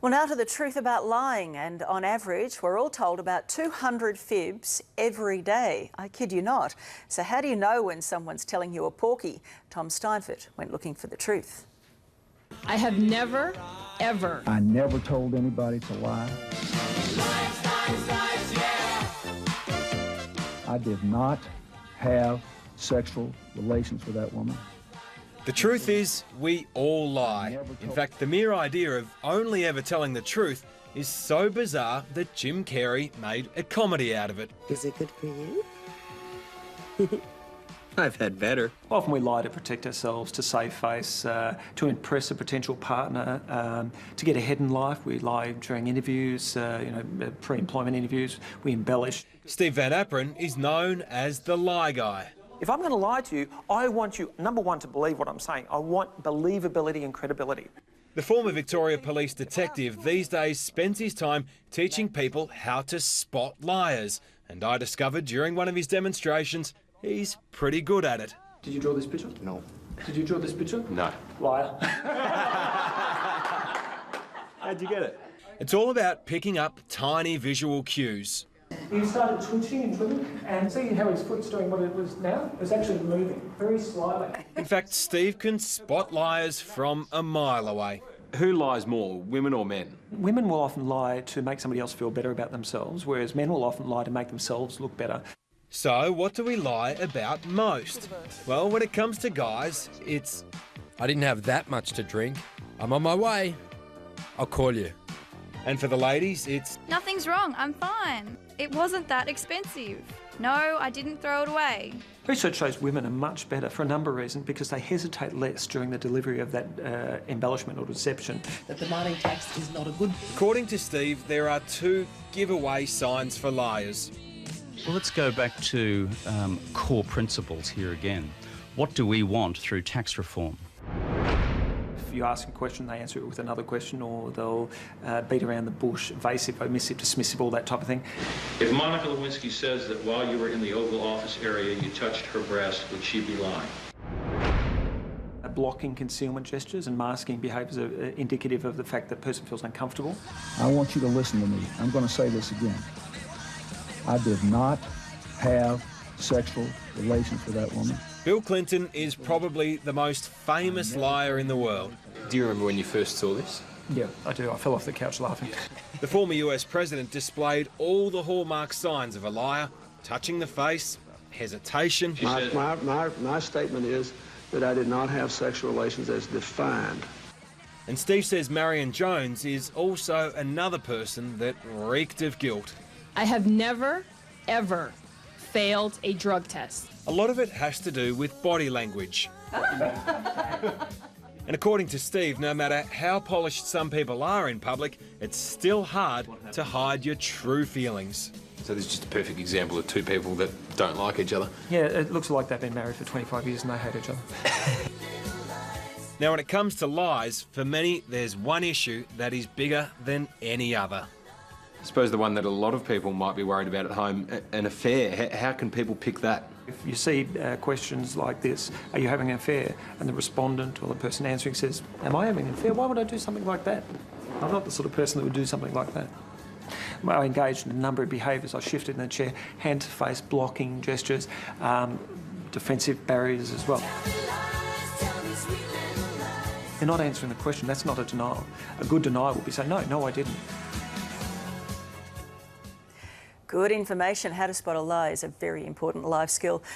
Well, now to the truth about lying, and on average, we're all told about 200 fibs every day. I kid you not. So how do you know when someone's telling you a porky? Tom Steinfort went looking for the truth. I have never, ever. I never told anybody to lie. I did not have sexual relations with that woman. The truth is, we all lie. In fact, the mere idea of only ever telling the truth is so bizarre that Jim Carrey made a comedy out of it. Is it good for you? I've had better. Often we lie to protect ourselves, to save face, to impress a potential partner, to get ahead in life. We lie during interviews, pre-employment interviews. We embellish. Steve Van Apperen is known as the lie guy. If I'm going to lie to you, I want you, number one, to believe what I'm saying. I want believability and credibility. The former Victoria Police detective these days spends his time teaching people how to spot liars. And I discovered during one of his demonstrations, he's pretty good at it. Did you draw this picture? No. Did you draw this picture? No. Liar. How'd you get it? It's all about picking up tiny visual cues. He started twitching and twiddling, and see how his foot's doing what it was now? It's actually moving, very slyly. In fact, Steve can spot liars from a mile away. Who lies more, women or men? Women will often lie to make somebody else feel better about themselves, whereas men will often lie to make themselves look better. So, what do we lie about most? Well, when it comes to guys, it's... I didn't have that much to drink. I'm on my way. I'll call you. And for the ladies, it's... Nothing's wrong, I'm fine. It wasn't that expensive. No, I didn't throw it away. Research shows women are much better for a number of reasons because they hesitate less during the delivery of that embellishment or deception. That the money tax is not a good... According to Steve, there are two giveaway signs for liars. Well, let's go back to core principles here again. What do we want through tax reform? If you ask a question, they answer it with another question, or they'll beat around the bush, evasive, omissive, dismissive, all that type of thing. If Monica Lewinsky says that while you were in the Oval Office area you touched her breast, would she be lying? Blocking concealment gestures and masking behaviours are indicative of the fact that the person feels uncomfortable. I want you to listen to me. I'm going to say this again. I did not have sexual relations with that woman. Bill Clinton is probably the most famous liar in the world. Do you remember when you first saw this? Yeah, I do. I fell off the couch laughing. The former US president displayed all the hallmark signs of a liar: touching the face, hesitation. My statement is that I did not have sexual relations as defined. And Steve says Marion Jones is also another person that reeked of guilt. I have never, ever failed a drug test. A lot of it has to do with body language. And according to Steve, no matter how polished some people are in public, it's still hard to hide your true feelings. So this is just a perfect example of two people that don't like each other. Yeah, it looks like they've been married for 25 years and they hate each other. Now, when it comes to lies, for many, there's one issue that is bigger than any other. I suppose the one that a lot of people might be worried about at home, an affair. How can people pick that? If you see questions like this, are you having an affair? And the respondent or the person answering says, am I having an affair? Why would I do something like that? I'm not the sort of person that would do something like that. I engaged in a number of behaviours. I shifted in the chair, hand to face, blocking gestures, defensive barriers as well. You're not answering the question, that's not a denial. A good denial would be saying, no, I didn't. Good information. How to spot a lie is a very important life skill.